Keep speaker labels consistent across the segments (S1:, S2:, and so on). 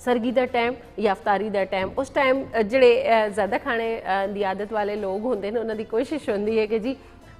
S1: ਸਰਗੀ ਦਾ time ਜਾਂ ਅਫਤਾਰੀ ਦਾ time ਉਸ time ਜਿਹੜੇ ਜ਼ਿਆਦਾ ਖਾਣੇ ਦੀ ਆਦਤ ਵਾਲੇ ਲੋਕ ਹੁੰਦੇ ਨੇ ਉਹਨਾਂ ਦੀ ਕੋਸ਼ਿਸ਼ ਹੁੰਦੀ ਹੈ ਕਿ ਜੀ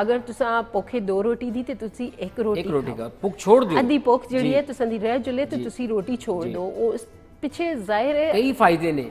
S1: ਅਗਰ ਤੁਸੀਂ ਭੁੱਖੇ 2 ਰੋਟੀ ਦੀ ਤੇ ਤੁਸੀਂ ਇੱਕ ਰੋਟੀ
S2: ਦਾ ਭੁੱਖ ਛੋੜ ਦਿਓ
S1: ਅੱਧੀ ਭੁੱਖ ਜਿਹੜੀ ਹੈ ਤੁਸੀਂ ਦੀ ਰਹਿ ਜੁਲੇ ਤੇ ਤੁਸੀਂ ਰੋਟੀ ਛੋੜ ਦਿਓ ਉਹ ਪਿੱਛੇ ਜ਼ਾਹਿਰ ਹੈ
S2: ਕਈ ਫਾਇਦੇ ਨੇ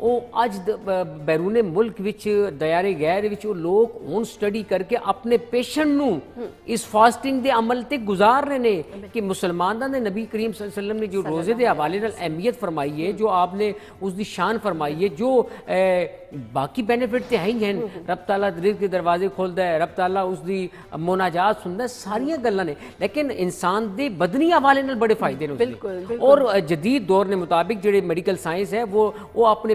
S2: ਉਹ ਅੱਜ ਬੈਰੂਨੇ ਮੁਲਕ ਵਿੱਚ ਦਾਇਰੇ ਗੈਰ ਵਿੱਚ ਉਹ ਲੋਕ ਹੁਣ ਸਟੱਡੀ ਕਰਕੇ ਆਪਣੇ ਪੇਸ਼ੈਂਟ ਨੂੰ ਇਸ ਫਾਸਟਿੰਗ ਦੇ ਅਮਲ ਤੇ ਗੁਜ਼ਾਰ ਰਹੇ ਨੇ ਕਿ ਮੁਸਲਮਾਨਾਂ ਦੇ ਨਬੀ ਕਰੀਮ ਸੱਲੱਲਾਹੁ ਅਲੈਹਿ ਵਸੱਲਮ ਨੇ ਜੋ ਰੋਜ਼ੇ ਦੇ ਹਵਾਲੇ ਨਾਲ ਅਹਿਮੀਅਤ ਫਰਮਾਈ ਹੈ ਜੋ ਆਪਨੇ ਉਸ ਦੀ ਸ਼ਾਨ ਫਰਮਾਈ ਹੈ ਜੋ ਬਾਕੀ ਬੈਨੀਫਿਟ ਤੇ ਹੈ ਹੀ ਹਨ ਰੱਬ ਤਾਲਾ ਰਿਜ਼ਕ ਦੇ ਦਰਵਾਜ਼ੇ ਖੋਲਦਾ ਹੈ ਰੱਬ ਤਾਲਾ ਉਸ ਦੀ ਮੁਨਾਜਾਤ ਸੁਣਦਾ ਸਾਰੀਆਂ ਗੱਲਾਂ ਨੇ ਲੇਕਿਨ ਇਨਸਾਨ ਦੇ ਬਦਨੀ ਹਵਾਲੇ ਨਾਲ ਬੜੇ ਫਾਇਦੇ ਨੇ ਉਸਦੇ ਔਰ ਜਦੀਦ ਦੌਰ ਦੇ ਮੁਤਾਬਿਕ ਜਿਹੜੇ ਮੈਡੀਕਲ ਸਾਇੰਸ ਹੈ ਉਹ ਆਪਣੇ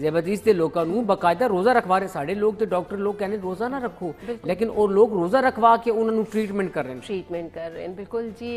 S2: ਜ਼ਬਰਦਸਤ ਦੇ ਲੋਕਾਂ ਨੂੰ ਬਕਾਇਦਾ ਰੋਜ਼ਾ ਰਖਵਾ ਰਹੇ ਸਾਡੇ ਲੋਕ ਤੇ ਡਾਕਟਰ ਲੋਕ ਕਹਿੰਦੇ ਰੋਜ਼ਾ ਨਾ ਰੱਖੋ ਲੇਕਿਨ ਉਹ ਲੋਕ ਰੋਜ਼ਾ ਰਖਵਾ ਕੇ ਉਹਨਾਂ ਨੂੰ ਟ੍ਰੀਟਮੈਂਟ ਕਰ ਰਹੇ ਨੇ ਬਿਲਕੁਲ ਜੀ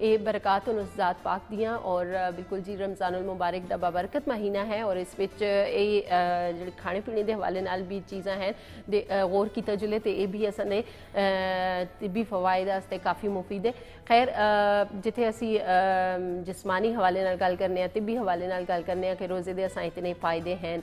S2: ਇਹ ਬਰਕਾਤ ਉਸ ਜ਼ਾਤ ਪਾਕ ਦੀਆਂ ਔਰ ਬਿਲਕੁਲ ਜੀ ਰਮਜ਼ਾਨੁਲ ਮੁਬਾਰਕ ਦਾ ਬਾਬਰਕਤ ਮਹੀਨਾ ਹੈ ਔਰ ਇਸ ਵਿੱਚ ਇਹ ਜਿਹੜੇ ਖਾਣੇ ਪੀਣੇ ਦੇ ਹਵਾਲੇ ਨਾਲ ਵੀ ਚੀਜ਼ਾਂ ਹਨ ਦੇ ਗੌਰ ਕੀਤਾ ਜੁਲੇ ਤੇ ਇਹ ਵੀ ਅਸਾਂ ਨੇ ਤਿੱਬੀ ਫਵਾਇਦ ਵਾਸਤੇ ਕਾਫੀ ਮੁਫੀਦ ਹੈ ਖੈਰ ਜਿੱਥੇ ਅਸੀਂ ਜਿਸਮਾਨੀ ਹਵਾਲੇ ਨਾਲ ਗੱਲ ਕਰਨੇ ਆ ਤਿੱਬੀ ਹਵਾਲੇ ਨਾਲ ਗੱਲ ਕਰਨੇ ਆ ਕਿ ਰੋਜ਼ੇ ਦੇ ਅਸਾਂ ਇਤਨੇ ਫਾਇਦੇ ਹਨ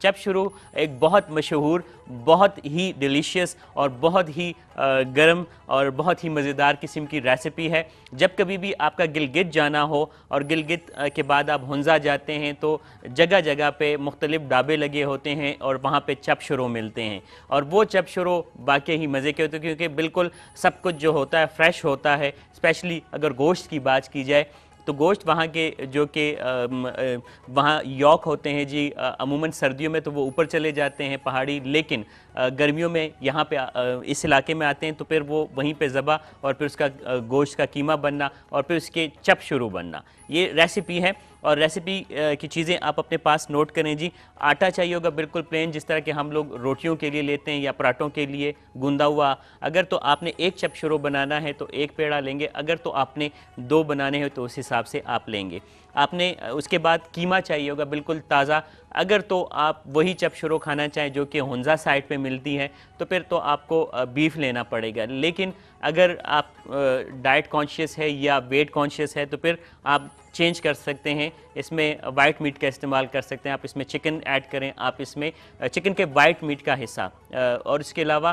S3: چپ شروع ایک بہت مشہور، بہت ہی ڈیلیشیس اور بہت ہی گرم اور بہت ہی مزیدار قسم کی ریسیپی ہے۔ جب کبھی بھی آپ کا گلگت جانا ہو اور گلگت کے بعد آپ ہنزا جاتے ہیں تو جگہ جگہ پہ مختلف ڈھابے لگے ہوتے ہیں اور وہاں پہ چپ شروع ملتے ہیں، اور وہ چپ شروع باقی ہی مزے کے ہوتے ہیں کیونکہ بالکل سب کچھ جو ہوتا ہے فریش ہوتا ہے۔ اسپیشلی اگر گوشت کی بات کی جائے تو گوشت وہاں کے جو کہ وہاں یوک ہوتے ہیں جی، عموماً سردیوں میں تو وہ اوپر چلے جاتے ہیں پہاڑی، لیکن گرمیوں میں یہاں پہ اس علاقے میں آتے ہیں تو پھر وہ وہیں پہ ذبح اور پھر اس کا گوشت کا قیمہ بننا اور پھر اس کے چپ شروع بننا، یہ ریسیپی ہے۔ اور ریسیپی کی چیزیں آپ اپنے پاس نوٹ کریں جی۔ آٹا چاہیے ہوگا بالکل پلین، جس طرح کہ ہم لوگ روٹیوں کے لیے لیتے ہیں یا پراٹھوں کے لیے گوندا ہوا۔ اگر تو آپ نے ایک چپ شروع بنانا ہے تو ایک پیڑا لیں گے، اگر تو آپ نے 2 بنانے ہیں تو اس حساب سے آپ لیں گے۔ آپ نے اس کے بعد قیمہ چاہیے ہوگا بالکل تازہ، اگر تو آپ وہی چپ شروع کھانا چاہیں جو کہ ہنزا سائٹ پہ ملتی ہے تو پھر تو آپ کو بیف لینا پڑے گا، لیکن اگر آپ ڈائٹ کانشیس ہے یا ویٹ کانشیس ہے تو پھر آپ چینج کر سکتے ہیں، اس میں وائٹ میٹ کا استعمال کر سکتے ہیں، آپ اس میں چکن ایڈ کریں، آپ اس میں چکن کے وائٹ میٹ کا حصہ اور اس کے علاوہ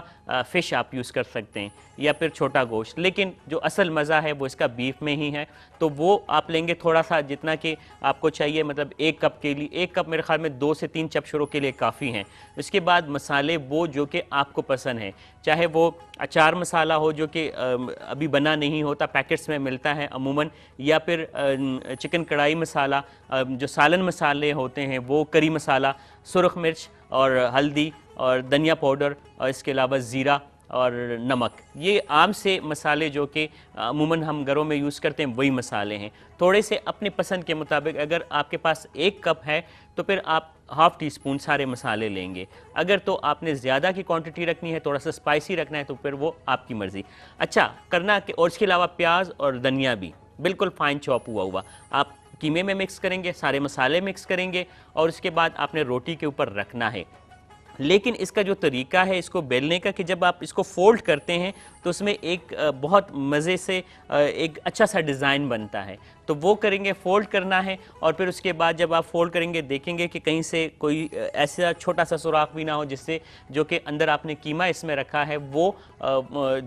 S3: فش آپ یوز کر سکتے ہیں یا پھر چھوٹا گوشت، لیکن جو اصل مزہ ہے وہ اس کا بیف میں ہی ہے، تو وہ آپ لیں گے تھوڑا سا جتنا کہ آپ کو چاہیے، مطلب 1 کپ کے لیے 1 کپ میرے خیال میں 2 سے 3 چپ شروع کے لیے کافی ہیں۔ اس کے بعد مسالے وہ جو کہ آپ کو پسند ہیں، چاہے وہ اچار مسالہ ہو جو کہ ابھی بنا نہیں ہوتا، پیکٹس میں ملتا ہے عموماً، یا پھر چکن کڑھائی مسالہ، جو سالن مسالے ہوتے ہیں وہ کری مسالہ، سرخ مرچ اور ہلدی اور دھنیا پاؤڈر اور اس کے علاوہ زیرہ اور نمک، یہ عام سے مسالے جو کہ عموماً ہم گھروں میں یوز کرتے ہیں وہی مسالے ہیں۔ تھوڑے سے اپنی پسند کے مطابق، اگر آپ کے پاس 1 کپ ہے تو پھر آپ ½ ٹی اسپون سارے مسالے لیں گے، اگر تو آپ نے زیادہ کی کوانٹٹی رکھنی ہے، تھوڑا سا اسپائسی رکھنا ہے تو پھر وہ آپ کی مرضی۔ اچھا کرنا کہ، اور اس کے علاوہ پیاز اور دھنیا بھی بالکل فائن چاپ ہوا آپ قیمے میں مکس کریں گے، سارے مسالے مکس کریں گے اور اس کے بعد آپ نے روٹی کے اوپر رکھنا ہے۔ لیکن اس کا جو طریقہ ہے اس کو بیلنے کا، کہ جب آپ اس کو فولڈ کرتے ہیں تو اس میں ایک بہت مزے سے ایک اچھا سا ڈیزائن بنتا ہے، تو وہ کریں گے، فولڈ کرنا ہے، اور پھر اس کے بعد جب آپ فولڈ کریں گے دیکھیں گے کہ کہیں سے کوئی ایسا چھوٹا سا سوراخ بھی نہ ہو جس سے جو کہ اندر آپ نے قیمہ اس میں رکھا ہے وہ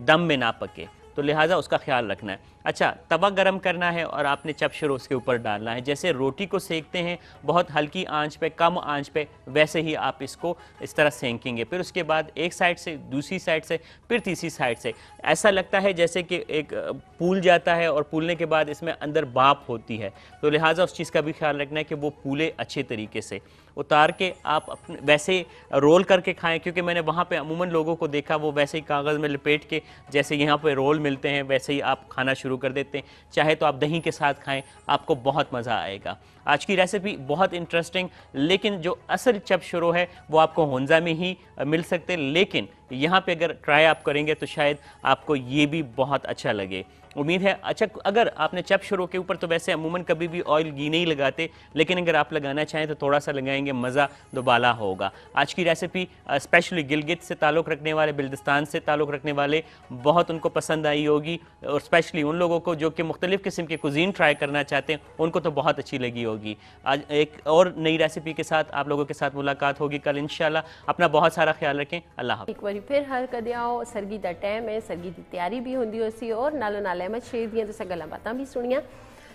S3: دم میں نہ پکے، تو لہٰذا اس کا خیال رکھنا ہے۔ اچھا، توا گرم کرنا ہے اور آپ نے چپ شروع اس کے اوپر ڈالنا ہے، جیسے روٹی کو سینکتے ہیں بہت ہلکی آنچ پہ، کم آنچ پہ، ویسے ہی آپ اس کو اس طرح سینکیں گے۔ پھر اس کے بعد ایک سائڈ سے، دوسری سائڈ سے، پھر تیسری سائڈ سے، ایسا لگتا ہے جیسے کہ ایک پھول جاتا ہے اور پھولنے کے بعد اس میں اندر بھاپ ہوتی ہے، تو لہٰذا اس چیز کا بھی خیال رکھنا ہے کہ وہ پھولے اچھے طریقے سے۔ اتار کے آپ اپنے ویسے رول کر کے کھائیں، کیونکہ میں نے وہاں پہ عموماً لوگوں کو دیکھا وہ ویسے ہی کاغذ میں لپیٹ کے، جیسے یہاں پہ رول ملتے ہیں ویسے ہی آپ کھانا شروع کر دیتے ہیں۔ چاہے تو آپ دہی کے ساتھ کھائیں، آپ کو بہت مزہ آئے گا۔ آج کی ریسیپی بہت انٹرسٹنگ، لیکن جو اصل چپ شروع ہے وہ آپ کو ہنزا میں ہی مل سکتے، لیکن یہاں پہ اگر ٹرائی آپ کریں گے تو شاید آپ کو یہ بھی بہت اچھا لگے۔ امید ہے اچھا، اگر آپ نے چپ شروع کے اوپر تو ویسے عموماً کبھی بھی آئل گھی نہیں لگاتے، لیکن اگر آپ لگانا چاہیں تو تھوڑا سا لگائیں گے، مزہ دوبالا ہوگا۔ آج کی ریسیپی اسپیشلی گلگت سے تعلق رکھنے والے، بلتستان سے تعلق رکھنے والے بہت ان کو پسند آئی ہوگی، اور اسپیشلی ان لوگوں کو جو کہ مختلف قسم کے کوزین ٹرائی کرنا چاہتے ہیں ان کو تو بہت اچھی لگی ہوگی۔ آج ایک اور نئی ریسیپی کے ساتھ آپ لوگوں کے ساتھ ملاقات ہوگی کل انشاءاللہ۔ اپنا بہت سارا خیال رکھیں، اللہ حافظ۔
S1: ایک باری پھر ہر کدے آؤ، سرگی دا ٹائم ہے، سرگی دی تیاری بھی ہوندی ہو سی اور نالو نال احمد شیر دیاں تو گلاں باتاں بھی سنیاں۔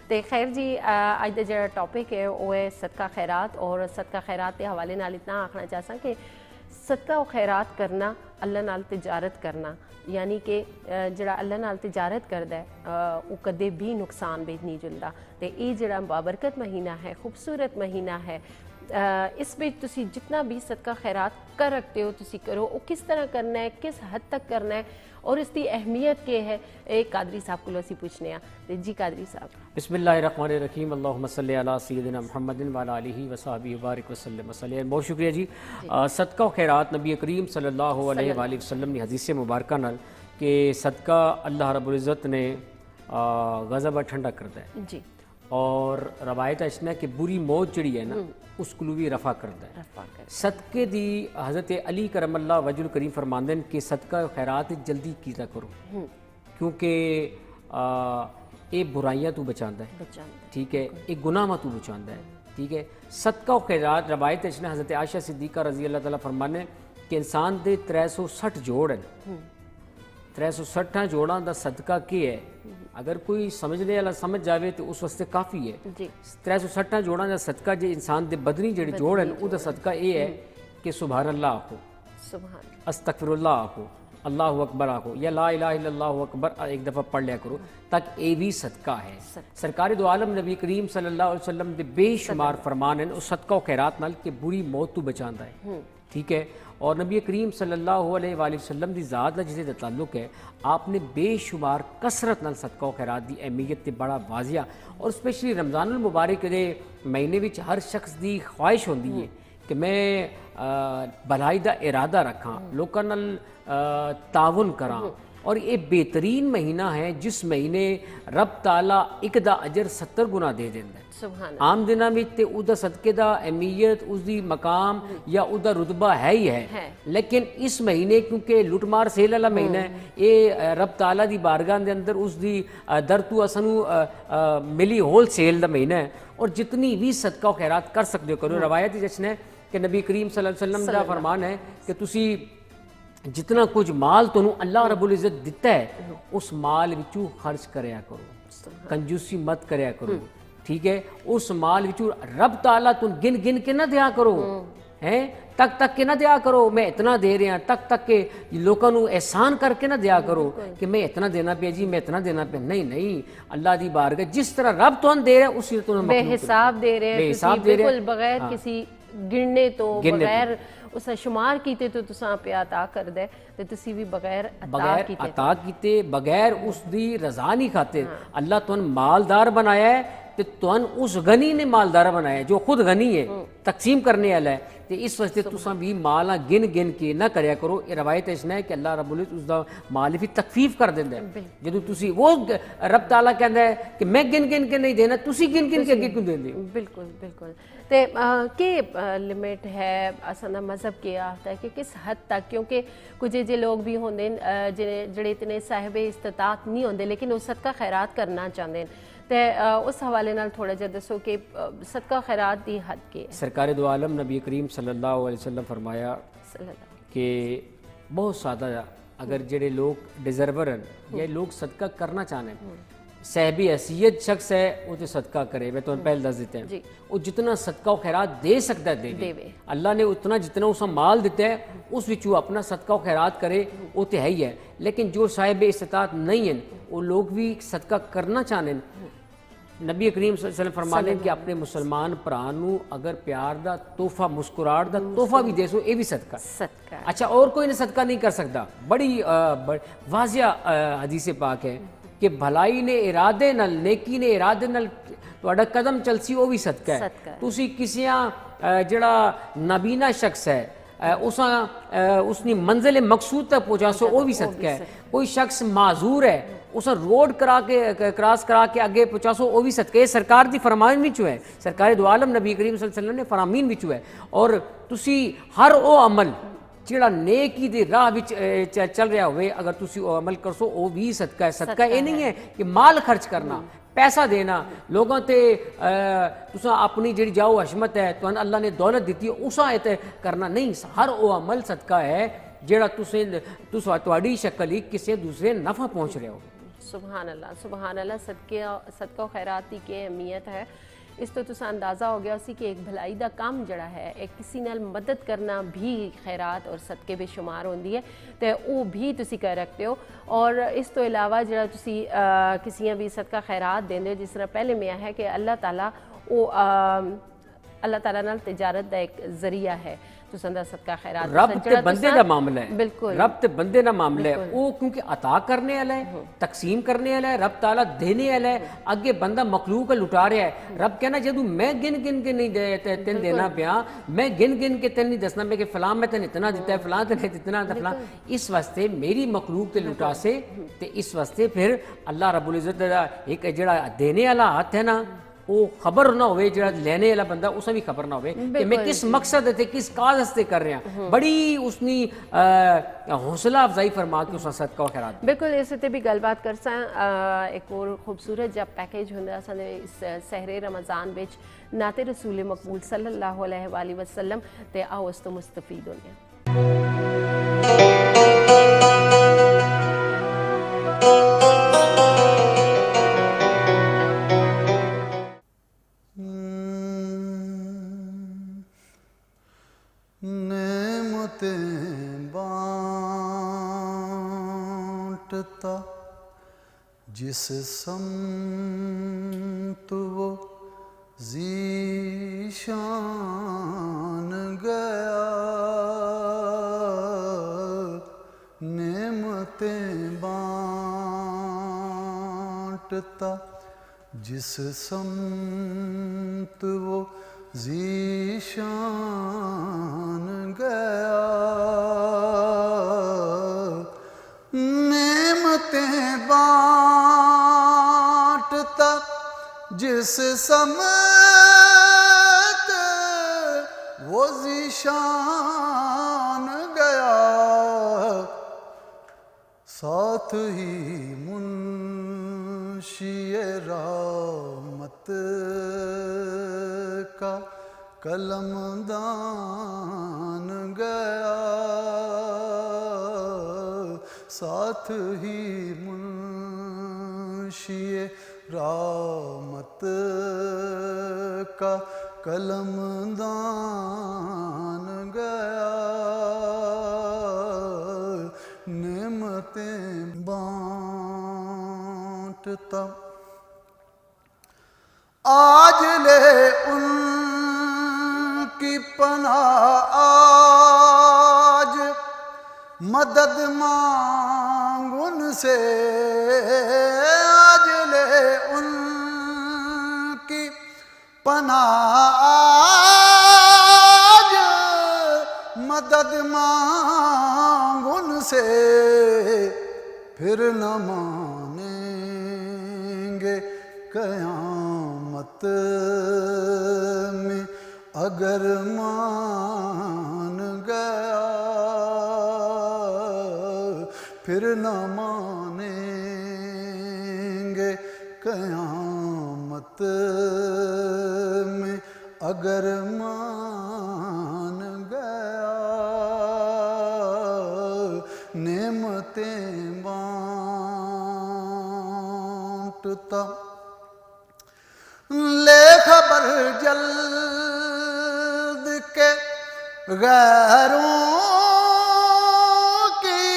S1: تے خیر جی، اج دا جڑا ٹاپک ہے وہ ہے صدقہ خیرات، اور صدقہ خیرات کے حوالے نال اتنا آکھنا چاہساں کہ صدقہ و خیرات کرنا، اللہ نال تجارت کرنا، یعنی کہ جڑا اللہ نال تجارت کردا ہے وہ کدے بھی نقصان بھی نہیں جلدا۔ تے یہ جڑا بابرکت مہینہ ہے، خوبصورت مہینہ ہے، اس میں تسی جتنا بھی صدقہ خیرات کر رکھتے ہو تسی کرو، وہ کس طرح کرنا ہے، کس حد تک کرنا ہے اور اس کی اہمیت کیا ہے، ایک قادری صاحب کو اسی پوچھنے ہیں۔ جی قادری صاحب۔
S2: بسم اللہ الرحمن الرحیم، اللہم صلی علی سیدنا محمد وعلی آلہ وصحبہ وبارک وسلم وسلم۔ بہت شکریہ جی۔ صدقہ و خیرات نبی کریم صلی اللہ علیہ وآلہ وسلم نے حدیث مبارکہ نال کہ صدقہ اللہ رب العزت نے غضب ٹھنڈا کرتا ہے
S1: جی،
S2: اور روایت اس نے کہ بری موت جڑی ہے نا اس کو بھی رفع کرتا ہے۔ صدقے دی حضرت علی کرم اللہ وجہ الکریم فرماندے کہ صدقہ و خیرات جلدی کیتا کرو، کیونکہ یہ برائیاں تو بچاندا ہے، ٹھیک ہے، ایک گناہ تو بچاندا ہے، ٹھیک ہے. صدقہ و خیرات روایت اچھنے حضرت عائشہ صدیقہ رضی اللہ تعالیٰ فرمانے کہ انسان دے 360 جوڑ ہیں. 360 جوڑاں دا صدقہ کی ہے؟ اگر کوئی سمجھنے والا سمجھ جاوے تو اس واسطے کافی ہے. 360 جوڑاں دا صدقہ جے انسان دے بدنی جڑے جوڑ ہیں او دا صدقہ یہ ہے کہ سبحان اللہ آکھو, استغفر اللہ آکھو, اللہ اکبر آکھو, یا لا الہ الا اللہ اکبر ایک دفعہ پڑھ لیا کرو, تک اے بھی صدقہ ہے. سرکار دو عالم نبی کریم صلی اللہ علیہ وسلم دے بے شمار فرمان ہیں اس صدقہ و خیرات نال کہ بری موت تو بچاندا ہے. ٹھیک ہے. اور نبی کریم صلی اللہ علیہ وآلہ وسلم دی ذات نال جس دا تعلق ہے, آپ نے بے شمار کثرت نال صدقہ و خیرات دی اہمیت تے بڑا واضح, اور اسپیشلی رمضان المبارک دے مہینے وچ ہر شخص دی خواہش ہوندی ہے کہ میں بھلائی دا ارادہ رکھاں, لوکاں نال تعاون کراں. اور یہ بہترین مہینہ ہے جس مہینے رب تعالیٰ ایک دا اجر 70 گنا دے دیندا ہے. عام دنوں میں تے او دا صدقے دا اہمیت, اس دی مقام یا او دا رتبہ ہے ہی ہے, لیکن اس مہینے کیونکہ لٹ مار سیل والا مہینہ ہے, یہ رب تعالیٰ دی بارگاہ دے اندر اس دی در تو اسنو ملی ہول سیل دا مہینہ ہے, اور جتنی بھی صدقہ و خیرات کر سکتے ہو کرو. روایت جس نے کہ نبی کریم صلی اللہ علیہ وسلم دا فرمان ہے کہ تسی جتنا کچھ مال تو اللہ رب العزت دیتا ہے اس مال وچوں خرچ کریا کرو, کنجوسی مت کریا کرو. ٹھیک ہے. اس مال وچوں رب تعالیٰ تو گن گن کے نہ دیا کرو, ہیں تک تک کے نہ دیا کرو میں اتنا دے رہا, تک تک کے لوگوں نو احسان کر کے نہ دیا کرو کہ میں اتنا دینا پیا جی, میں اتنا دینا پیا. نہیں نہیں, اللہ دی بارگاہ جس طرح رب تو دے رہا ہے اسی طرح
S1: بے حساب دے رہے ہیں, بالکل بغیر کسی گننے تو, بغیر اس شمار کیتے تو تساں پہ عطا کر دے تے تسی بھی بغیر
S2: عطا کیتے بغیر اس دی رضا نہیں کھاتے. اللہ تون مالدار بنایا ہے تے تون اس غنی نے مالدار بنایا ہے جو خود غنی ہے, تقسیم کرنے والا ہے. تے اس واسطے تساں بھی مالاں گن گن کے نہ کریا کرو. یہ روایت اس نے ہے کہ اللہ رب العزت اس دا مال بھی تخفیف کر دیندا ہے. جدوں تسی وہ رب تعالیٰ کہندا ہے کہ میں گن گن کے نہیں دینا, تسی گن گن کے اگے کیوں دیندے ہو؟
S1: بالکل بالکل. تے کہ لمٹ ہے اساں مذہب کے آتا ہے کہ کس حد تک, کیونکہ کچھ جے لوگ بھی ہوندے جڑے اتنے صاحب استطاعت نہیں ہوندے لیکن وہ صدقہ خیرات کرنا چاہندے ہیں, تے اس حوالے نال تھوڑا جا دسو کہ صدقہ خیرات دی حد کے.
S2: سرکار دو عالم نبی کریم صلی اللہ علیہ وسلم فرمایا کہ بہت سادہ اگر جڑے لوگ ڈیزرور ہیں یا لوگ صدقہ کرنا چاہنے ہیں, صاحب حیثیت شخص ہے وہ تو صدقہ کرے. میں تو پہلے دس دیتے ہیں وہ جتنا صدقہ و خیرات دے سکتا ہے دے. اللہ نے اتنا جتنا اسا مال دیتا ہے اس وچ وہ اپنا صدقہ و خیرات کرے, وہ تو ہے ہی ہے. لیکن جو صاحب استطاعت نہیں ہیں وہ لوگ بھی صدقہ کرنا چاہنے ہیں. نبی کریم صلی اللہ علیہ وسلم فرمانے کہ اپنے مسلمان پرانو اگر پیار دا تحفہ, مسکراہٹ دا تحفہ بھی دے سو, یہ بھی صدقہ. اچھا, اور کوئی نے صدقہ نہیں کر سکتا. بڑی واضح حدیث پاک ہے کہ بھلائی نے ارادے نال, نیکی نے ارادے نال تہاڈا قدم چلسی وہ بھی صدقہ ہے. تسی کسیاں جڑا نابینا شخص ہے اس نے منزل مقصود تک پہنچا سو وہ بھی صدقہ ہے. کوئی شخص معذور ہے اسا روڈ کراس کرا کے آگے پہنچا سو وہ بھی صدقہ ہے. سرکار دی فرمان وچوں ہے, سرکار دو عالم نبی کریم صلی اللہ علیہ وسلم نے فرامین وچوں ہے. اور تسی ہر او عمل جڑا نیکی دی راہ وچ چل رہا ہوئے اگر تسی او عمل کرسو وہ بھی صدقہ ہے. صدقہ یہ نہیں ہے کہ مال خرچ کرنا, پیسہ دینا لوگوں تے تساں اپنی جڑی جاؤ حشمت ہے تو اللہ نے دولت دیتی ہے اسا تے کرنا نہیں. ہر او عمل صدقہ ہے جڑا تہاڈی شکل ہی کسی دوسرے نفع پہنچ رہے ہو.
S1: سبحان اللہ سبحان اللہ. صدقہ و خیرات کی کیا اہمیت ہے اس تو تساں اندازہ ہو گیا اسی کہ ایک بھلائی دا کام جڑا ہے ایک کسی نال مدد کرنا بھی خیرات اور صدقے بے شمار ہوندی ہے تے او بھی تسی کر رکھتے ہو. اور اس تو علاوہ جڑا تسی کسیاں بھی صدقہ خیرات دیندے ہو, جس طرح پہلے میں ہے کہ اللہ تعالیٰ نال تجارت دا ایک ذریعہ ہے تساں دا صدقہ خیرات.
S2: رب تے بندے دا معاملہ ہے,
S1: بالکل
S2: رب تے بندے دا معاملہ ہے. وہ کیونکہ عطا کرنے والا ہے, تقسیم کرنے والا ہے, رب تعالیٰ دینے والا ہے, اگے بندہ مخلوق لٹا رہا ہے. رب کہنا جدوں میں گن گن کے نہیں تین دینا پیا, میں گن گن کے تین نہیں دسنا پیا کہ فلاں میں تین اتنا دیتا ہے, فلاں تین اتنا دیتا, فلاں اس واسطے میری مخلوق تے لٹا سے تے اس واسطے پھر اللہ رب العزت دا ایک جڑا دینے والا ہاتھ ہے نا وہ خبر نہ ہوئے جڑا لینے والا بندہ اسے بھی خبر نہ ہوئے کہ میں کس مقصد تے کس کاز سے کر رہا ہوں. بڑی اس نے حوصلہ افزائی فرما کے اس صدقہ و خیرات.
S1: بالکل اس تے بھی گل بات کرساں ایک اور خوبصورت جب پیکیج ہوندا ساڈے اس سحر رمضان وچ نعت رسول مقبول صلی اللہ علیہ وآلہ وسلم تے آؤ اس تو مستفید ہونے ہیں.
S4: نعمتیں بانٹتا جس سمت وہ ذیشان گیا. نعمتیں بانٹتا جس سمت وہ ذیشان گیا. نعمتیں بانٹتا جس سمت وہ ذیشان گیا. ساتھ ہی منشی رحمت کا قلم دان گیا. ساتھ ہی منشی رحمت کا قلم دان گیا. نعمتیں بانٹتا آج لے ان کی پناہ. آج مدد مانگ ان سے. آج لے ان کی پناہ. آج مدد مانگ ان سے. پھر نہ مانیں گے قیامت میں اگر مان گیا. پھر نہ مانیں گے قیامت میں اگر مان گیا. نعمتیں بانٹتا لے خبر جلد کے غیروں کی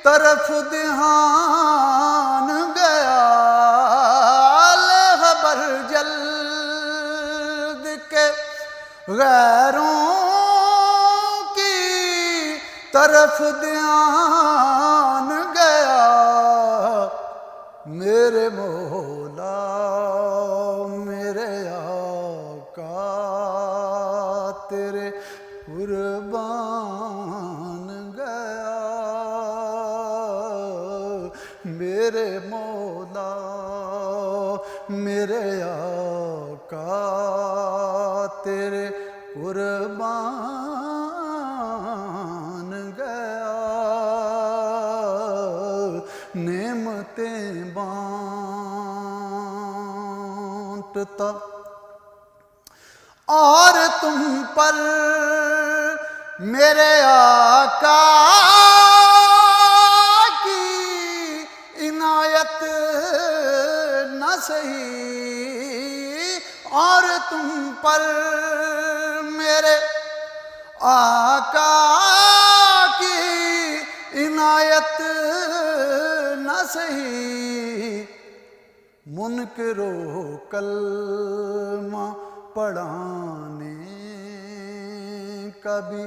S4: طرف دھیان گیا. لے خبر جلد کے غیروں کی طرف دھیان گیا. میرے مولا میرے آقا تیرے قربان گیا. میرے مولا میرے آقا تیرے قربان گیا. نعمتیں بانٹتا اور تم پر میرے آقا کی عنایت نہ سہی. اور تم پر میرے آقا کی عنایت نہ سہی. منکر و کلمہ پڑھانے کا بھی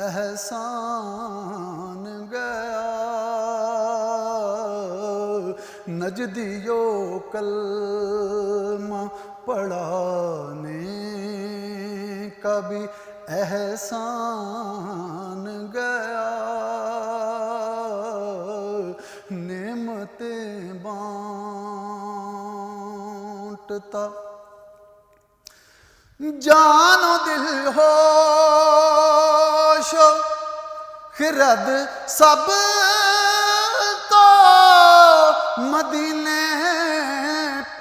S4: احسان گیا. نجدیو کلمہ پڑھانے کا بھی احسان گیا. نعمتیں بانٹتا جان و دل ہوش و خرد سب تو مدینے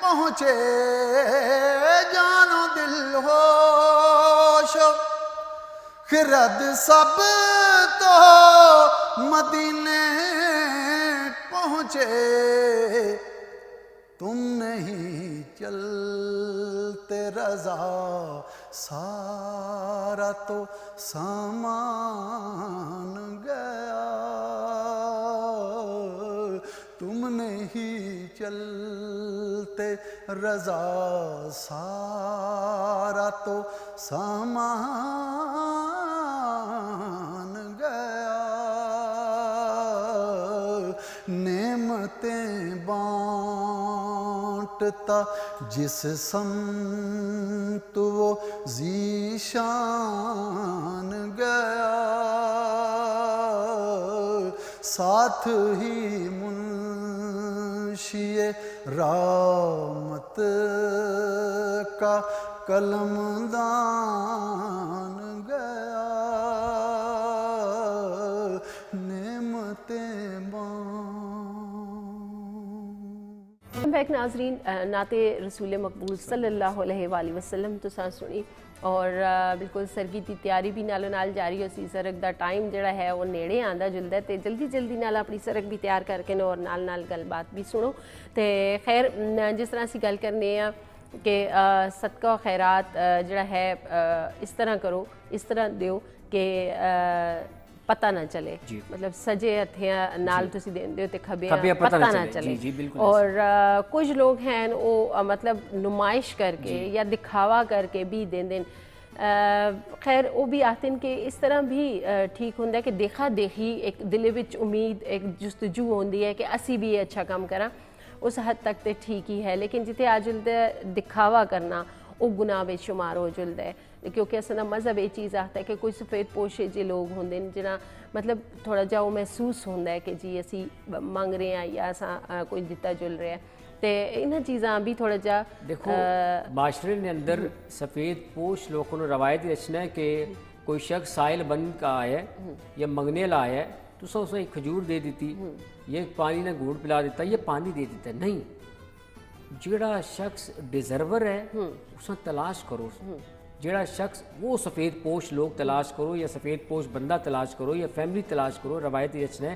S4: پہنچے، جان و دل ہوش و خرد سب تو مدینے پہنچے، تم نہیں چلتے رضا سارا تو سامان گیا، تم نہیں چلتے رضا سارا تو سامان گیا، نعمتیں بانٹتا جس سمت وہ ذیشان گیا، ساتھ ہی منشی رحمت کا قلم دان گیا، نعمتیں
S1: بیک ناظرین، نعت رسول مقبول صلی اللہ علیہ وآلہ وسلم تو سان سنی اور بالکل سرگی دی تیاری بھی نالو نال جاری ہو سی، سرگ دا ٹائم جڑا ہے وہ نیڑے آندا جلدا ہے تے جلدی جلدی نال اپنی سرگ بھی تیار کر کے اور نال نال گل بات بھی سنو تے خیر جس طرح اسی گل کرنے ہیں کہ صدقہ و خیرات جڑا ہے اس طرح کرو، اس طرح دیو کہ پتہ نہ چلے، مطلب سجے ہتھیاں نال تسی دیندے ہو تے کھبیاں پتہ نہ چلے، اور کچھ لوگ ہیں وہ مطلب نمائش کر کے یا دکھاوا کر کے بھی دیندے، خیر وہ بھی آتے ہیں کہ اس طرح بھی ٹھیک ہوندا ہے کہ دیکھا دیکھی ایک دل وچ امید ایک جستجو ہوندی ہے کہ اسی بھی اچھا کام کراں، اس حد تک تے ٹھیک ہی ہے، لیکن جتے آ جلدا ہے دکھاوا کرنا وہ گناہ وچ شمار ہو جلدا ہے، کیونکہ اصل مذہب یہ چیز آتا ہے کہ کوئی سفید پوشے جے لوگ ہوندے جنہاں مطلب تھوڑا جا وہ محسوس ہوتا ہے کہ جی اسی منگ رہے ہیں یا اساں کوئی دتا جل رہا ہے، تے انہاں چیزاں بھی تھوڑا جا
S2: دیکھو معاشرے نے اندر سفید پوش لوگوں نے روایت رچنا ہے کہ کوئی شخص سائل بن کا آیا ہے یا منگنے لا آیا ہے تو اسے ایک کھجور دے دیتی، یہ پانی نہ گھوٹ پلا دیتا، یہ پانی دے دیتا ہے، نہیں، جڑا شخص ڈیزرور ہے اسے تلاش کرو، جڑا شخص وہ سفید پوش لوگ تلاش کرو یا سفید پوش بندہ تلاش کرو یا فیملی تلاش کرو، روایت رچنا ہے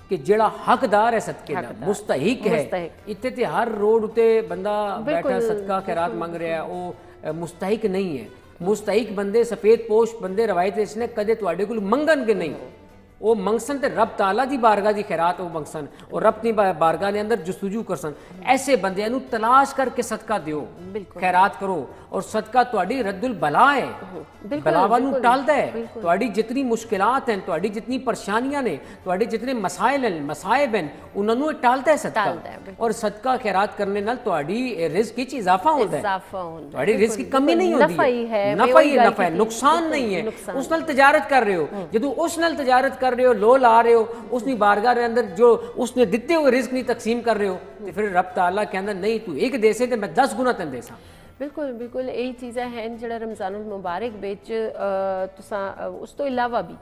S2: کہ جڑا حقدار ہے صدقے دا، مستحق ہے، اتنے تے ہر روڈ اتے بندہ بیٹھا صدقہ خیرات مانگ رہا ہے وہ مستحق نہیں ہے، مستحق بندے سفید پوش بندے روایت رچنا ہے کدے تواڈے کول منگن کے نہیں، وہ منگسن تے رب تعالیٰ دی بارگاہ دی خیرات وہ منگسن اور رب دی بارگاہ دے اندر جستجو کرسن، ایسے بندے نو تلاش کر کے صدقہ دیو، خیرات کرو، اور صدقہ تواڈی رد البلا ہے، بلاواں نو ٹالدا ہے، تواڈی جتنی مشکلات ہیں، تواڈی جتنی پریشانیاں نے، تواڈے جتنے مسائل ہیں مصائب ہیں انہاں نو ٹالدا ہے صدقہ، اور صدقہ خیرات کرنے نال تواڈی رزق وچ اضافہ ہوندا ہے، تواڈی رزق کی کمی نہیں ہوندی، نفع ہی ہے، نفع ہے، نقصان نہیں ہے، اس نال تجارت کر رہے ہو، جدوں اس نال تجارت کر رہے ہو لو لا رہے ہو اس نے بارگاہ کے اندر جو اس نے دیتے ہوئے رزق نہیں تقسیم کر رہے ہو تو پھر رب تعالیٰ کہندا نہیں تو ایک دے سے تے میں 10 گنا تن دے سا۔
S1: بالکل بالکل یہی چیزیں ہیں جڑا رمضان المبارک بچ تساں اس تو علاوہ بھی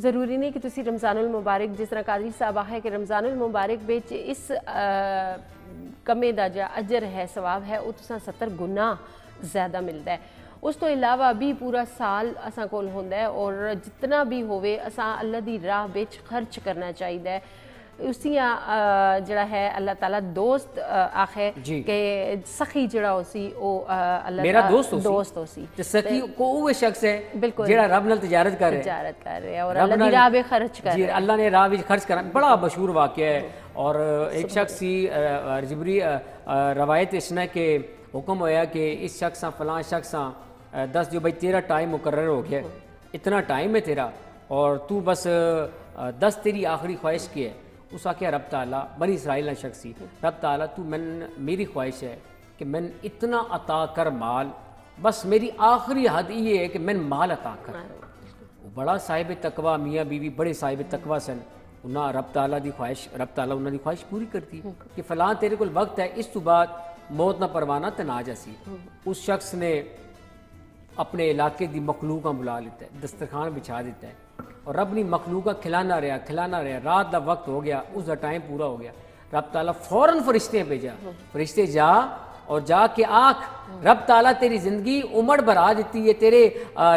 S1: ضروری نہیں کہ تسی رمضان المبارک جس طرح قادری صاحب ہے کہ رمضان المبارک بچ اس کمے دا جا اجر ہے ثواب ہے وہ تساں 70 گنا زیادہ ملتا ہے، اس تو علاوہ بھی پورا سال اساں کول ہوندا ہے اور جتنا بھی ہوئے اساں اللہ دی راہ بچ خرچ کرنا چاہیے، اسی جڑا ہے اللہ تعالیٰ دوست آخے کہ سخی جڑا ہو سی او اللہ
S2: میرا دوست
S1: ہو سی،
S2: سخی کو وہ شخص ہے جڑا رب نال تجارت کر رہا
S1: ہے اور اللہ دی راہ بچ خرچ کر رہا ہے،
S2: اللہ نے راہ وچ خرچ کرنا بڑا مشہور واقعہ ہے، اور ایک شخص سی جبری روایت اس نے کہ حکم ہویا کہ اس شخص فلاں شخص 10 جو بھائی تیرا ٹائم مقرر ہو گیا، اتنا ٹائم ہے تیرا اور تو بس 10 تیری آخری خواہش کی ہے، اس آکھیا رب تعالیٰ بنی اسرائیل نے شخصی رب تعالیٰ تو میری خواہش ہے کہ میں اتنا عطا کر مال، بس میری آخری حد یہ ہے کہ میں مال عطا کر، وہ بڑا صاحب تقوی میاں بیوی بڑے صاحب تقوی سن، انہاں رب تعالیٰ دی خواہش رب تعالیٰ انہاں دی خواہش پوری کرتی کہ فلاں تیرے کول وقت ہے اس تو بعد موت نہ پروانہ تے نہ جاسی، اس شخص نے اپنے علاقے دی مخلوقاں بلا لیتا ہے, دسترخوان بچھا دیتا ہے, اور رب نے مخلوقاں کھلانا رہا, رات دا وقت ہو گیا, اس دا ٹائم پورا ہو گیا, رب تعالیٰ فوراً فرشتے بھیجا, فرشتے جا اور جا کے آنکھ, رب تعالیٰ تیری زندگی عمر بڑھا دیتی ہے, تیرے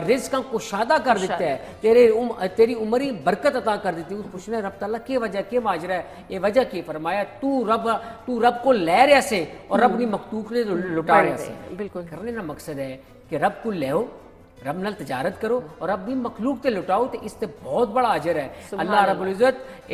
S2: رزقاں کو شادہ کر دیتا ہے, تیری عمری برکت عطا کر دیتی ہے. اس پوچھنا رب تعالیٰ کی وجہ, کی ماجرا ہے, یہ وجہ کی؟ فرمایا تو رب کو لے رہے سے اور رب نے مخلوق نے لٹا رہے سے.
S1: بالکل
S2: کرنے کا مقصد ہے کہ رب کو لے رب نال تجارت کرو اور اپنی مخلوق تے لٹاؤ, تو اس تے بہت بڑا اجر ہے. اللہ رب العزت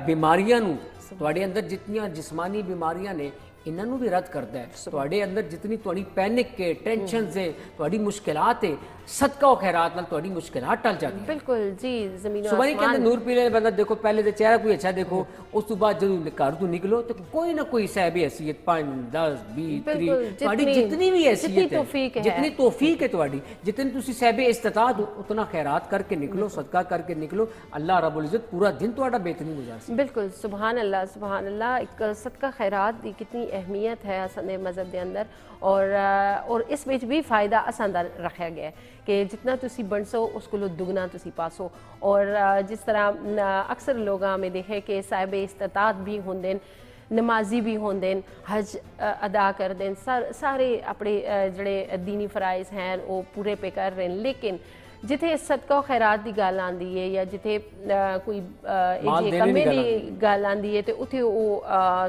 S2: بیماریاں نو, تواڈے اندر جتنیاں جسمانی بیماریاں نے انہاں نو بھی رد کرتا ہے. تواڈے اندر جتنی تواڈی پینک کے ٹینشنز ہیں, تواڈی مشکلات ہیں, صدقہ و خیرات نال تواڈی مشکلات ٹل جاتی ہیں.
S1: بالکل جی, زمین و
S2: صبح کے
S1: آسمان.
S2: اندر نور پی لینے بندہ دیکھو, پہلے تو چہرہ کوئی اچھا دیکھو, اس تو بعد جب گھر تو نکلو تو کوئی نہ کوئی صاحب حیثیت 5 10 20 30 تواڈی جتنی بھی حیثیت ہے, جتنی توفیق ہے تواڈی, جتنی تسی صاحب استطاعت ہو, اتنا خیرات کر کے نکلو, صدقہ کر کے نکلو. اللہ رب العزت پورا دن تواڈا بہترین گزار سی.
S1: بالکل سبحان اللہ سبحان اللہ. ایک صدقہ خیرات دی کتنی اہمیت ہے اساں مذہب دے اندر, اور اس وچ بھی فائدہ اساں دا رکھا گیا ہے کہ جتنا تسی بنسو اس کو دگنا تسی پاسو. اور جس طرح اکثر لوگاں میں دیکھے کہ صاحب استطاعت بھی ہوندے, نمازی بھی ہوندے, حج ادا کر دیں, سارے اپنے جڑے دینی فرائض ہیں وہ پورے پہ کر رہے ہیں, لیکن جتھے صدقہ و خیرات دی گل آندی ہے یا جتھے کوئی کمے دی گل آندی ہے تو اتھے وہ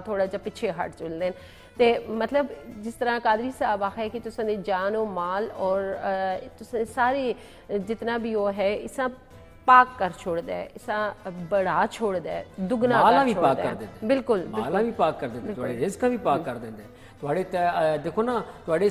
S1: تھوڑا جا پیچھے ہٹ چلتے ہیں. تے مطلب جس طرح قادری صاحب آخا ہے کہ تساں دے جان و مال اور تساں سارے جتنا بھی وہ ہے اسا پاک کر چھوڑ دے, اسا بڑھا چھوڑ دے, دگنا کر چھوڑ دے. بالکل
S2: مالا بھی پاک کر دیندے, تواڈے رزق بھی پاک کر دیندے. تواڈے دیکھو نا, تواڈے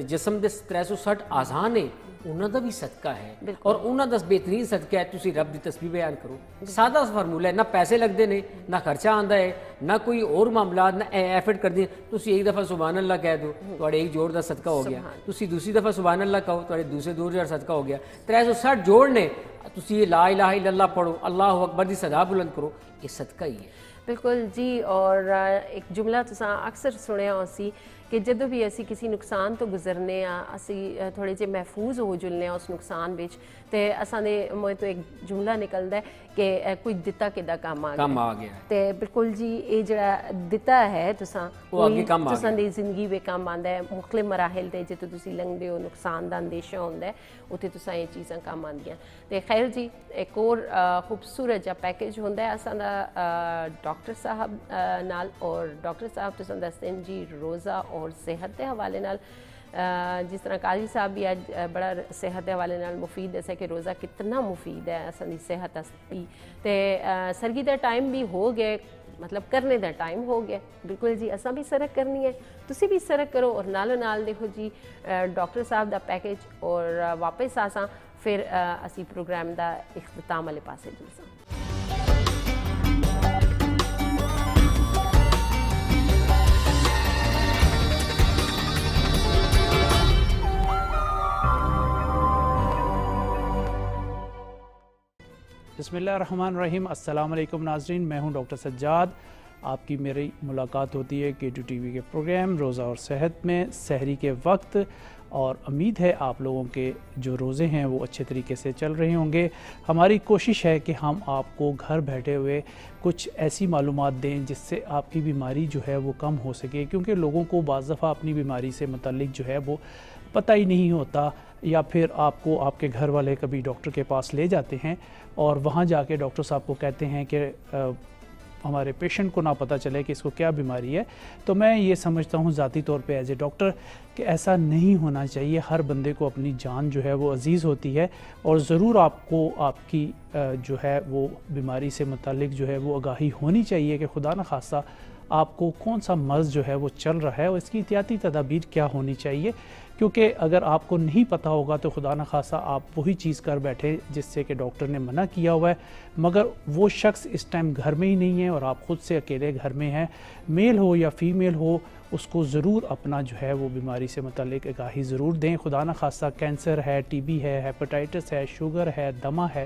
S2: جسم دے 360 اعضاء نے, انہاں دا بھی صدقہ ہے, اور انہاں دا بہترین صدقہ ہے تسی رب دی تسبیح بیان کرو. سادہ فارمولہ ہے, نہ پیسے لگتے نے, نہ خرچہ آندا ہے, نہ کوئی اور معاملات, نہ ایفرٹ کر دیں. تسی ایک دفعہ سبحان اللہ کہہ دو, تواڈے ایک جوڑ دا صدقہ ہو گیا. تسی دوسری دفعہ سبحان اللہ کہو, تواڈے دوسرے 2 جوڑ صدقہ ہو گیا. 360 جوڑ نے, تسی لا الہ الا اللہ پڑھو, اللہ اکبر دی صدا بلند کرو, یہ صدقہ ہی ہے.
S1: بالکل جی. اور ایک جملہ تساں اکثر سنیا ہوسی کہ جدوں بھی اسی کسی نقصان تو گزرنے ہاں, اسی تھوڑے جے محفوظ ہو جلنے اس نقصان وچ, تے اساں دے منہ تو ایک جملہ نکلدا ہے کہ کوئی دتا کدا کام آ گیا. تے بالکل جی, یہ جڑا دتا ہے تساں تساں دی زندگی وچ کام آندا ہے. مختلف مراحل تے جتوں تسی لنگدے ہو, نقصان دا اندیشہ ہوندا ہے, اوتھے تساں یہ چیزاں کام آندیاں. تے خیر جی, ایک اور خوبصورت جا پیکیج ہوندا ہے اساں دا ڈاکٹر صاحب نال, اور ڈاکٹر صاحب تساں دستے ہیں جی روزہ اور صحت کے حوالے نال. جس طرح قاضی صاحب بھی آج بڑا صحت کے حوالے نال مفید ہے کہ روزہ کتنا مفید ہے اساں صحت بھی. تے سرگی دا ٹائم بھی ہو گئے, مطلب کرنے دا ٹائم ہو گیا. بالکل جی, اساں بھی سرک کرنی ہے, تسی بھی سرک کرو, اور نالو نال دیکھو جی ڈاکٹر صاحب دا پیکیج, اور واپس آساں پھر اسی پروگرام دا اختتام والے پاسے جلساں.
S5: بسم اللہ الرحمن الرحیم. السلام علیکم ناظرین, میں ہوں ڈاکٹر سجاد. آپ کی میری ملاقات ہوتی ہے کے ٹو ٹی وی کے پروگرام روزہ اور صحت میں سحری کے وقت, اور امید ہے آپ لوگوں کے جو روزے ہیں وہ اچھے طریقے سے چل رہے ہوں گے. ہماری کوشش ہے کہ ہم آپ کو گھر بیٹھے ہوئے کچھ ایسی معلومات دیں جس سے آپ کی بیماری جو ہے وہ کم ہو سکے, کیونکہ لوگوں کو بعض دفعہ اپنی بیماری سے متعلق جو ہے وہ پتہ ہی نہیں ہوتا, یا پھر آپ کو آپ کے گھر والے کبھی ڈاکٹر کے پاس لے جاتے ہیں اور وہاں جا کے ڈاکٹر صاحب کو کہتے ہیں کہ ہمارے پیشنٹ کو نہ پتہ چلے کہ اس کو کیا بیماری ہے. تو میں یہ سمجھتا ہوں ذاتی طور پہ ایز اے ڈاکٹر کہ ایسا نہیں ہونا چاہیے. ہر بندے کو اپنی جان جو ہے وہ عزیز ہوتی ہے, اور ضرور آپ کو آپ کی جو ہے وہ بیماری سے متعلق جو ہے وہ آگاہی ہونی چاہیے کہ خدا نخواستہ آپ کو کون سا مرض جو ہے وہ چل رہا ہے اور اس کی احتیاطی تدابیر کیا ہونی چاہیے. کیونکہ اگر آپ کو نہیں پتہ ہوگا تو خدا نخواستہ آپ وہی چیز کر بیٹھے جس سے کہ ڈاکٹر نے منع کیا ہوا ہے, مگر وہ شخص اس ٹائم گھر میں ہی نہیں ہے اور آپ خود سے اکیلے گھر میں ہیں, میل ہو یا فیمیل ہو, اس کو ضرور اپنا جو ہے وہ بیماری سے متعلق آگاہی ضرور دیں. خدا نخواستہ کینسر ہے, ٹی بی ہے, ہیپاٹائٹس ہے, شوگر ہے, دمہ ہے,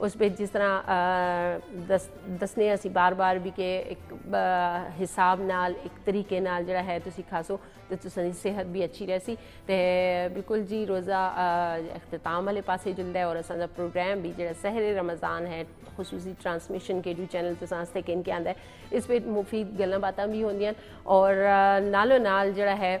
S1: ਉਸ ਵਿੱਚ ਜਿਸ ਤਰ੍ਹਾਂ ਦੱਸਨੇ ਅਸੀਂ ਬਾਰ-ਬਾਰ ਵੀ ਕਿ ਇੱਕ ਹਿਸਾਬ ਨਾਲ ਇੱਕ ਤਰੀਕੇ ਨਾਲ ਜਿਹੜਾ ਹੈ ਤੁਸੀਂ ਖਾਸੋ ਤੇ ਤੁਸੀਂ ਸਿਹਤ ਵੀ ਅੱਛੀ ਰਹਿਸੀ ਤੇ ਬਿਲਕੁਲ ਜੀ ਰੋਜ਼ਾ ਇਖਤਤਾਮ ਵਾਲੇ ਪਾਸੇ ਜੁਲਦਾ ਔਰ ਅਸਾਂ ਦਾ ਪ੍ਰੋਗਰਾਮ ਵੀ ਜਿਹੜਾ ਸਹਿਰੇ ਰਮਜ਼ਾਨ ਹੈ ਖਸੂਸੀ ਟਰਾਂਸਮਿਸ਼ਨ ਕੇ ਚੈਨਲ ਤੋਂ ਸਾਂਸਤੇ ਕਿਨ ਕੇ ਆਂਦਾ ਇਸ ਵਿੱਚ ਮੁਫੀਦ ਗੱਲਾਂ ਬਾਤਾਂ ਵੀ ਹੁੰਦੀਆਂ ਔਰ ਨਾਲੋਂ ਨਾਲ ਜਿਹੜਾ ਹੈ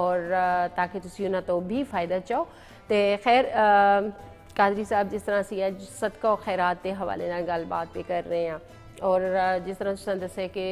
S1: ਔਰ ਤਾਂ ਕਿ ਤੁਸੀਂ ਉਹਨਾਂ ਤੋਂ ਵੀ ਫਾਇਦਾ ਚਾਓ ਤੇ ਖੈਰ ਕਾਦਰੀ ਸਾਹਿਬ ਜਿਸ ਤਰ੍ਹਾਂ ਅਸੀਂ ਅੱਜ ਸਦਕਾ ਖੈਰਾਤ ਦੇ ਹਵਾਲੇ ਨਾਲ ਗੱਲਬਾਤ ਵੀ ਕਰ ਰਹੇ ਹਾਂ ਔਰ ਜਿਸ ਤਰ੍ਹਾਂ ਤੁਸੀਂ ਦੱਸਿਆ ਕਿ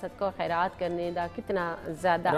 S1: ਸਦਕਾ ਖੈਰਾਤ ਕਰਨੇ ਦਾ ਕਿੰਨਾ ਜ਼ਿਆਦਾ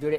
S2: ਜਿਹੜੇ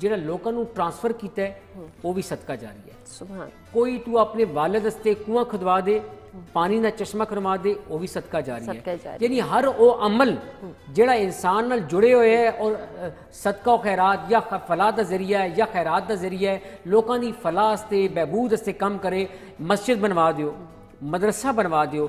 S2: ਜਿਹੜਾ ਲੋਕਾਂ ਨੂੰ ਟ੍ਰਾਂਸਫਰ ਕੀਤਾ ਹੈ ਉਹ ਵੀ ਸਦਕਾ ਜਾਰੀ ਹੈ
S1: ਸੁਭਾਨ
S2: ਕੋਈ ਤੂੰ ਆਪਣੇ ਵਾਲਿਦ ਵਾਸਤੇ ਕੂਆਂ ਖੁਦਵਾ ਦੇ ਪਾਣੀ ਦਾ ਚਸ਼ਮਾ ਕਰਵਾ ਦੇ ਉਹ ਵੀ ਸਦਕਾ ਜਾਰੀ ਹੈ ਯਾਨੀ ਹਰ ਉਹ ਅਮਲ ਜਿਹੜਾ ਇਨਸਾਨ ਨਾਲ ਜੁੜੇ ਹੋਏ ਹੈ ਔਰ ਸਦਕਾ ਖੈਰਾਤ ਜਾਂ ਫਲਾਹ ਦਾ ਜ਼ਰੀਆ ਹੈ ਜਾਂ ਖੈਰਾਤ ਦਾ ਜ਼ਰੀਆ ਹੈ ਲੋਕਾਂ ਦੀ ਫਲਾਹ ਵਾਸਤੇ ਬਹਿਬੂਦ ਵਾਸਤੇ ਕੰਮ ਕਰੇ ਮਸਜਿਦ ਬਣਵਾ ਦਿਓ ਮਦਰਸਾ ਬਣਵਾ ਦਿਓ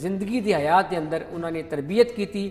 S2: ਜ਼ਿੰਦਗੀ ਦੀ ਹਯਾਤ ਦੇ ਅੰਦਰ ਉਹਨਾਂ ਨੇ ਤਰਬੀਅਤ ਕੀਤੀ